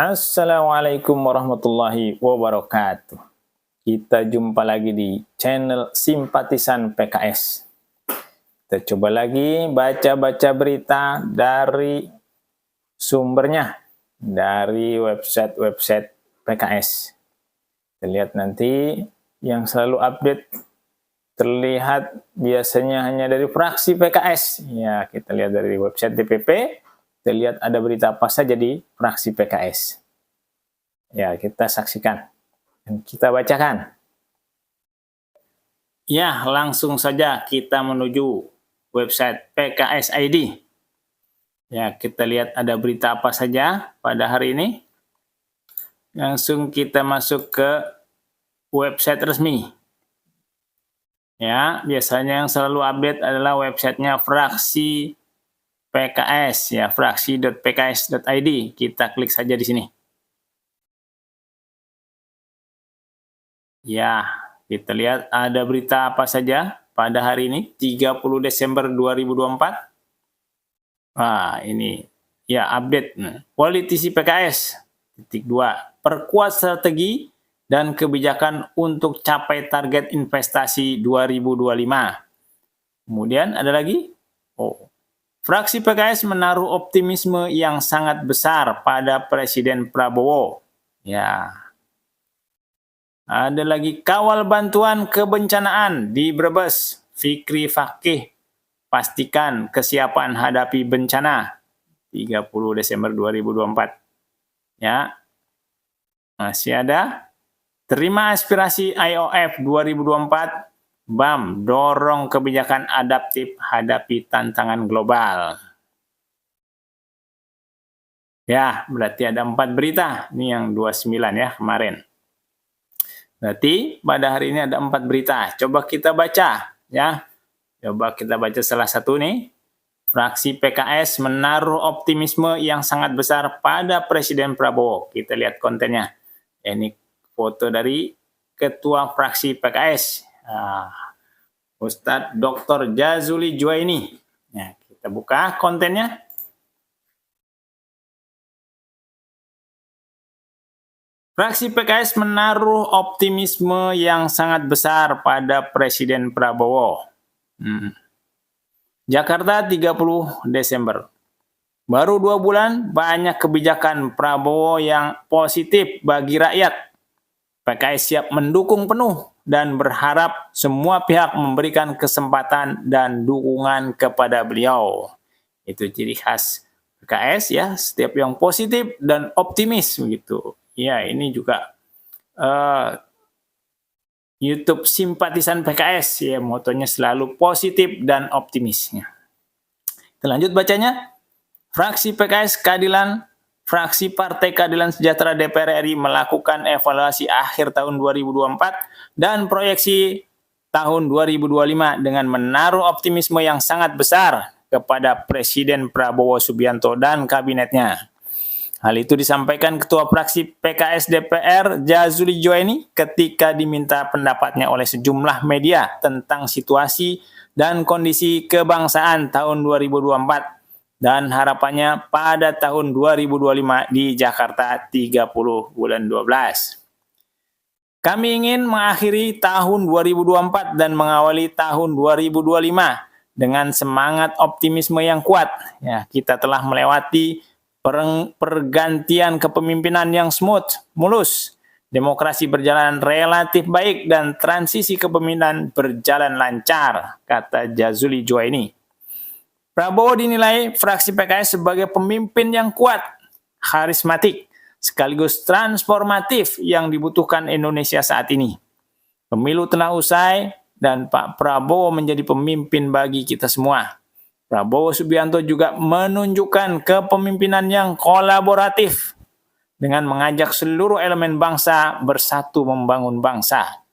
Assalamualaikum warahmatullahi wabarakatuh. Kita jumpa lagi di channel Simpatisan PKS. Kita coba lagi baca-baca berita dari sumbernya, dari website-website PKS. Kita lihat nanti yang selalu update terlihat biasanya hanya dari fraksi PKS. Ya, kita lihat dari website DPP. Kita lihat ada berita apa saja di fraksi PKS. Ya, kita saksikan dan kita bacakan. Ya, langsung saja kita menuju website PKS ID. Ya, kita lihat ada berita apa saja pada hari ini. Langsung kita masuk ke website resmi. Ya, biasanya yang selalu update adalah websitenya fraksi PKS, ya, fraksi.pks.id. Kita klik saja di sini. Ya, kita lihat ada berita apa saja pada hari ini, 30 Desember 2024. Wah, ini ya update. Politisi PKS, titik 2, perkuat strategi dan kebijakan untuk capai target investasi 2025. Kemudian ada lagi, fraksi PKS menaruh optimisme yang sangat besar pada Presiden Prabowo. Ya. Ada lagi, kawal bantuan kebencanaan di Brebes. Fikri Fakih pastikan kesiapan hadapi bencana. 30 Desember 2024. Ya. Masih ada, terima aspirasi IOF 2024. BAM dorong kebijakan adaptif hadapi tantangan global. Ya, berarti ada 4 berita. Ini yang 29 ya kemarin. Berarti pada hari ini ada 4 berita. Coba kita baca ya. Coba kita baca salah satu nih. Fraksi PKS menaruh optimisme yang sangat besar pada Presiden Prabowo. Kita lihat kontennya. Ini foto dari Ketua Fraksi PKS. Ustadz Dr. Jazuli Juwaini. Nah, kita buka kontennya. Fraksi PKS menaruh optimisme yang sangat besar pada Presiden Prabowo. Jakarta 30 Desember. Baru 2 bulan, banyak kebijakan Prabowo yang positif bagi rakyat. PKS siap mendukung penuh dan berharap semua pihak memberikan kesempatan dan dukungan kepada beliau. Itu ciri khas PKS ya, setiap yang positif dan optimis begitu. Ya, ini juga YouTube Simpatisan PKS ya, motonya selalu positif dan optimis. Kita lanjut bacanya. Fraksi PKS Keadilan, Fraksi Partai Keadilan Sejahtera DPR RI melakukan evaluasi akhir tahun 2024 dan proyeksi tahun 2025 dengan menaruh optimisme yang sangat besar kepada Presiden Prabowo Subianto dan kabinetnya. Hal itu disampaikan Ketua Fraksi PKS DPR Jazuli Juwaini ketika diminta pendapatnya oleh sejumlah media tentang situasi dan kondisi kebangsaan tahun 2024 dan harapannya pada tahun 2025 di Jakarta 30 bulan 12. Kami ingin mengakhiri tahun 2024 dan mengawali tahun 2025 dengan semangat optimisme yang kuat. Ya, kita telah melewati pergantian kepemimpinan yang smooth, mulus. Demokrasi berjalan relatif baik dan transisi kepemimpinan berjalan lancar, kata Jazuli Juwaini. Prabowo dinilai fraksi PKS sebagai pemimpin yang kuat, karismatik, sekaligus transformatif yang dibutuhkan Indonesia saat ini. Pemilu telah usai dan Pak Prabowo menjadi pemimpin bagi kita semua. Prabowo Subianto juga menunjukkan kepemimpinan yang kolaboratif dengan mengajak seluruh elemen bangsa bersatu membangun bangsa.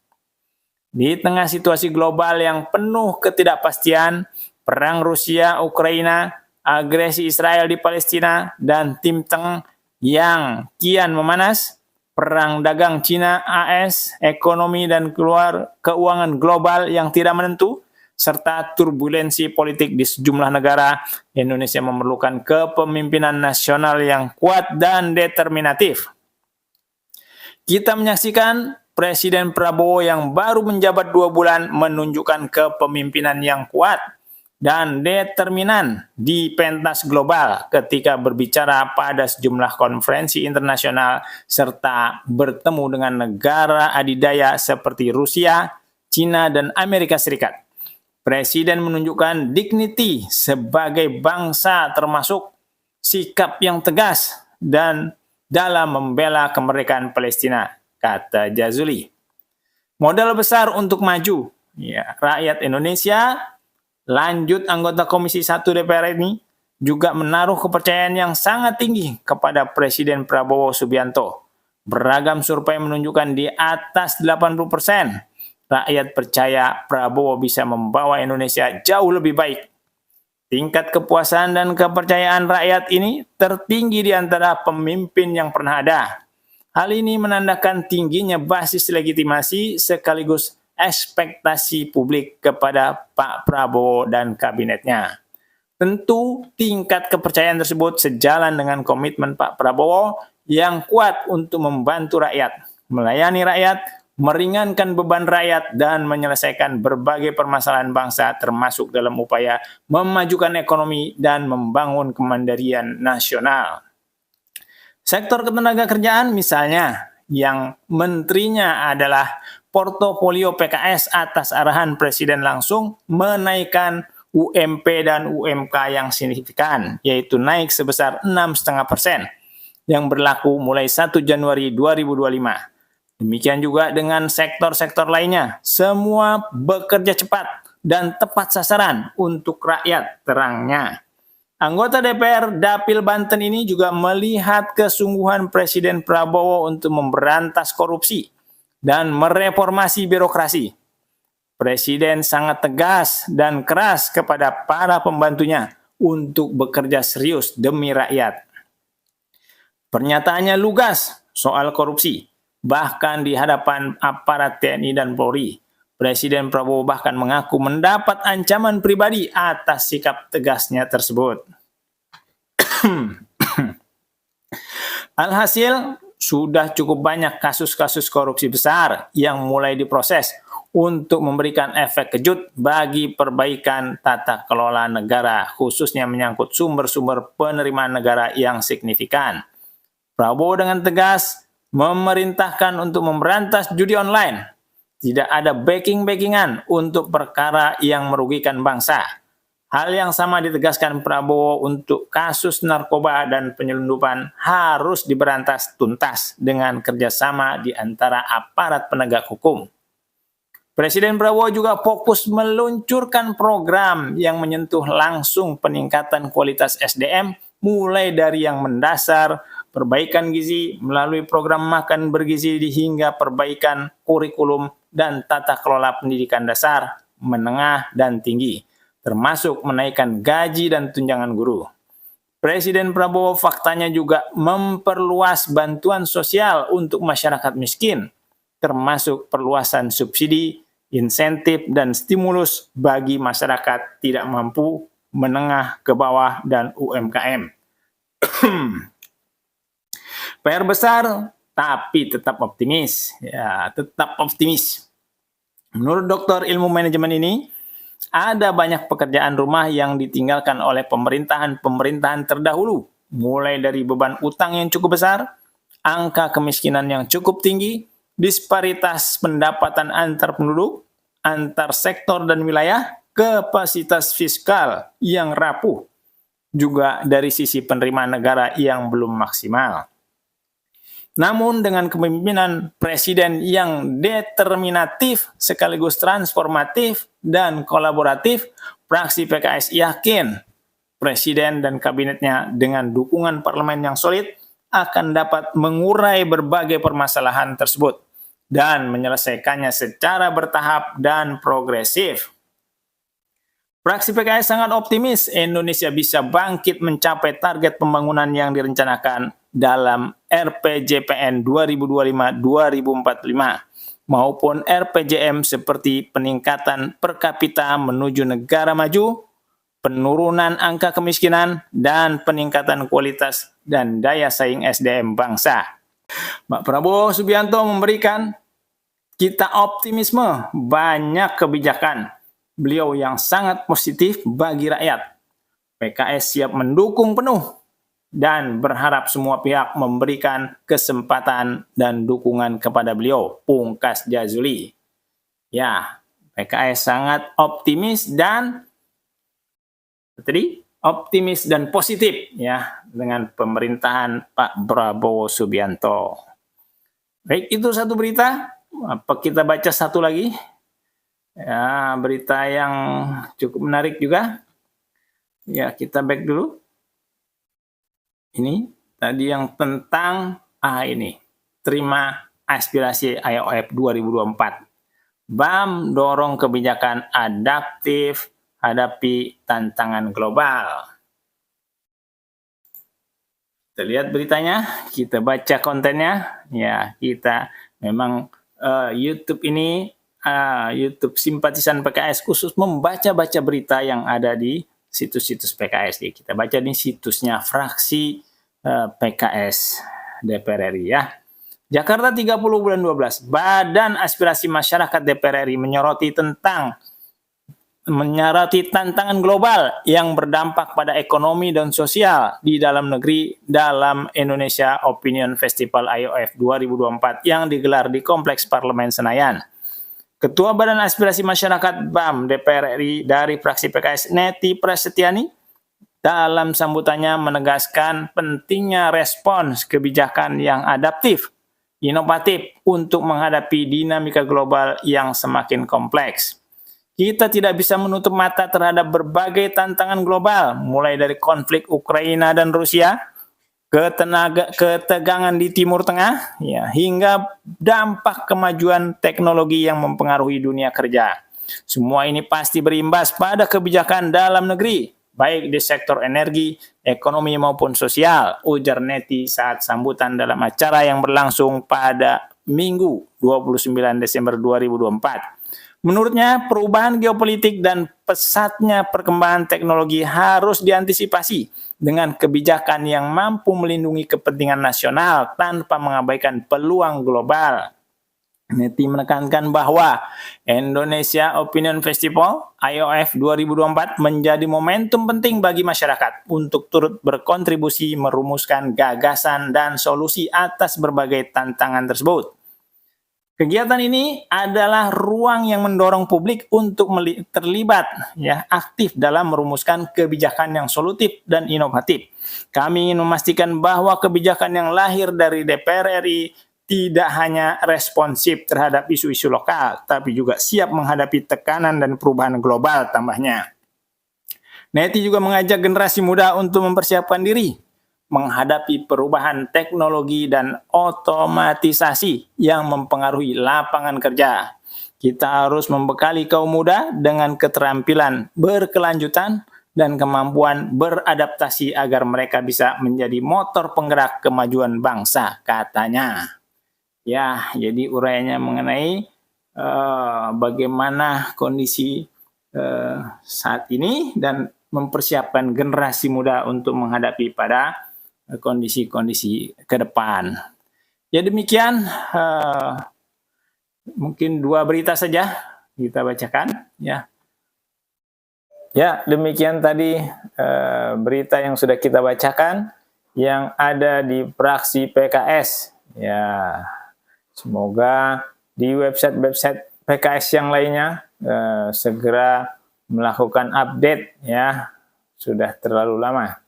Di tengah situasi global yang penuh ketidakpastian, perang Rusia-Ukraina, agresi Israel di Palestina, dan Tim Teng yang kian memanas, perang dagang Cina-AS, ekonomi dan keuangan global yang tidak menentu, serta turbulensi politik di sejumlah negara, Indonesia memerlukan kepemimpinan nasional yang kuat dan determinatif. Kita menyaksikan Presiden Prabowo yang baru menjabat 2 bulan menunjukkan kepemimpinan yang kuat dan determinan di pentas global ketika berbicara pada sejumlah konferensi internasional serta bertemu dengan negara adidaya seperti Rusia, China, dan Amerika Serikat. Presiden menunjukkan dignity sebagai bangsa termasuk sikap yang tegas dan dalam membela kemerdekaan Palestina, kata Jazuli. Modal besar untuk maju. Ya, rakyat Indonesia, lanjut anggota Komisi 1 DPR ini, juga menaruh kepercayaan yang sangat tinggi kepada Presiden Prabowo Subianto. Beragam survei menunjukkan di atas 80%. Rakyat percaya Prabowo bisa membawa Indonesia jauh lebih baik. Tingkat kepuasan dan kepercayaan rakyat ini tertinggi di antara pemimpin yang pernah ada. Hal ini menandakan tingginya basis legitimasi sekaligus ekspektasi publik kepada Pak Prabowo dan kabinetnya. Tentu tingkat kepercayaan tersebut sejalan dengan komitmen Pak Prabowo yang kuat untuk membantu rakyat, melayani rakyat, meringankan beban rakyat, dan menyelesaikan berbagai permasalahan bangsa termasuk dalam upaya memajukan ekonomi dan membangun kemandirian nasional. Sektor ketenagakerjaan misalnya, yang menterinya adalah portofolio PKS atas arahan Presiden langsung menaikkan UMP dan UMK yang signifikan, yaitu naik sebesar 6,5% yang berlaku mulai 1 Januari 2025. Demikian juga dengan sektor-sektor lainnya, semua bekerja cepat dan tepat sasaran untuk rakyat terangnya. Anggota DPR Dapil Banten ini juga melihat kesungguhan Presiden Prabowo untuk memberantas korupsi dan mereformasi birokrasi. Presiden sangat tegas dan keras kepada para pembantunya untuk bekerja serius demi rakyat. Pernyataannya lugas soal korupsi, bahkan di hadapan aparat TNI dan Polri. Presiden Prabowo bahkan mengaku mendapat ancaman pribadi atas sikap tegasnya tersebut. Alhasil, sudah cukup banyak kasus-kasus korupsi besar yang mulai diproses untuk memberikan efek kejut bagi perbaikan tata kelola negara, khususnya menyangkut sumber-sumber penerimaan negara yang signifikan. Prabowo dengan tegas memerintahkan untuk memberantas judi online. Tidak ada backing-backingan untuk perkara yang merugikan bangsa. Hal yang sama ditegaskan Prabowo untuk kasus narkoba dan penyelundupan harus diberantas tuntas dengan kerjasama di antara aparat penegak hukum. Presiden Prabowo juga fokus meluncurkan program yang menyentuh langsung peningkatan kualitas SDM mulai dari yang mendasar, perbaikan gizi melalui program makan bergizi hingga perbaikan kurikulum dan tata kelola pendidikan dasar, menengah, dan tinggi, termasuk menaikkan gaji dan tunjangan guru. Presiden Prabowo faktanya juga memperluas bantuan sosial untuk masyarakat miskin, termasuk perluasan subsidi, insentif, dan stimulus bagi masyarakat tidak mampu, menengah ke bawah, dan UMKM. PR besar, tapi tetap optimis. Ya, tetap optimis. Menurut doktor ilmu manajemen ini, ada banyak pekerjaan rumah yang ditinggalkan oleh pemerintahan terdahulu, mulai dari beban utang yang cukup besar, angka kemiskinan yang cukup tinggi, disparitas pendapatan antar penduduk, antar sektor dan wilayah, kapasitas fiskal yang rapuh, juga dari sisi penerimaan negara yang belum maksimal. Namun dengan kepemimpinan presiden yang determinatif sekaligus transformatif dan kolaboratif, fraksi PKS yakin presiden dan kabinetnya dengan dukungan parlemen yang solid akan dapat mengurai berbagai permasalahan tersebut dan menyelesaikannya secara bertahap dan progresif. Fraksi PKS sangat optimis Indonesia bisa bangkit mencapai target pembangunan yang direncanakan dalam RPJPN 2025-2045 maupun RPJM seperti peningkatan per kapita menuju negara maju, penurunan angka kemiskinan, dan peningkatan kualitas dan daya saing SDM bangsa. Pak Prabowo Subianto memberikan kita optimisme, banyak kebijakan beliau yang sangat positif bagi rakyat. PKS siap mendukung penuh dan berharap semua pihak memberikan kesempatan dan dukungan kepada beliau, pungkas Jazuli. Ya, PKS sangat optimis dan positif ya dengan pemerintahan Pak Prabowo Subianto. Baik, itu satu berita. Apa kita baca satu lagi? Ya, berita yang cukup menarik juga. Ya, kita back dulu. Ini tadi yang tentang ini. Terima aspirasi IOF 2024. BAM dorong kebijakan adaptif hadapi tantangan global. Kita lihat beritanya, kita baca kontennya. Ya, kita memang YouTube ini YouTube simpatisan PKS khusus membaca-baca berita yang ada di situs-situs PKS. Jadi kita baca di situsnya fraksi PKS DPR RI ya. Jakarta 30 bulan 12. Badan Aspirasi Masyarakat DPR RI menyoroti tantangan global yang berdampak pada ekonomi dan sosial di dalam negeri dalam Indonesia Opinion Festival IOF 2024 yang digelar di Kompleks Parlemen Senayan. Ketua Badan Aspirasi Masyarakat BAM DPR RI dari fraksi PKS Neti Prasetyani dalam sambutannya menegaskan pentingnya respons kebijakan yang adaptif, inovatif untuk menghadapi dinamika global yang semakin kompleks. Kita tidak bisa menutup mata terhadap berbagai tantangan global, mulai dari konflik Ukraina dan Rusia, ketegangan di Timur Tengah, ya, hingga dampak kemajuan teknologi yang mempengaruhi dunia kerja. Semua ini pasti berimbas pada kebijakan dalam negeri, baik di sektor energi, ekonomi maupun sosial, ujar Neti saat sambutan dalam acara yang berlangsung pada Minggu 29 Desember 2024. Menurutnya, perubahan geopolitik dan pesatnya perkembangan teknologi harus diantisipasi dengan kebijakan yang mampu melindungi kepentingan nasional tanpa mengabaikan peluang global. Neti menekankan bahwa Indonesia Opinion Festival IOF 2024 menjadi momentum penting bagi masyarakat untuk turut berkontribusi merumuskan gagasan dan solusi atas berbagai tantangan tersebut. Kegiatan ini adalah ruang yang mendorong publik untuk terlibat ya aktif dalam merumuskan kebijakan yang solutif dan inovatif. Kami ingin memastikan bahwa kebijakan yang lahir dari DPR RI tidak hanya responsif terhadap isu-isu lokal, tapi juga siap menghadapi tekanan dan perubahan global, tambahnya. Neti juga mengajak generasi muda untuk mempersiapkan diri menghadapi perubahan teknologi dan otomatisasi yang mempengaruhi lapangan kerja. Kita harus membekali kaum muda dengan keterampilan berkelanjutan dan kemampuan beradaptasi agar mereka bisa menjadi motor penggerak kemajuan bangsa, katanya. Ya, jadi uraiannya mengenai bagaimana kondisi saat ini dan mempersiapkan generasi muda untuk menghadapi pada kondisi-kondisi ke depan. Ya demikian, mungkin dua berita saja kita bacakan. Ya demikian tadi berita yang sudah kita bacakan yang ada di fraksi PKS. Ya, semoga di website PKS yang lainnya segera melakukan update ya, sudah terlalu lama.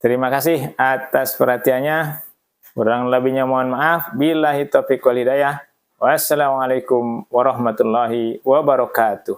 Terima kasih atas perhatiannya. Kurang lebihnya mohon maaf. Billahi taufiq wal hidayah. Wassalamualaikum warahmatullahi wabarakatuh.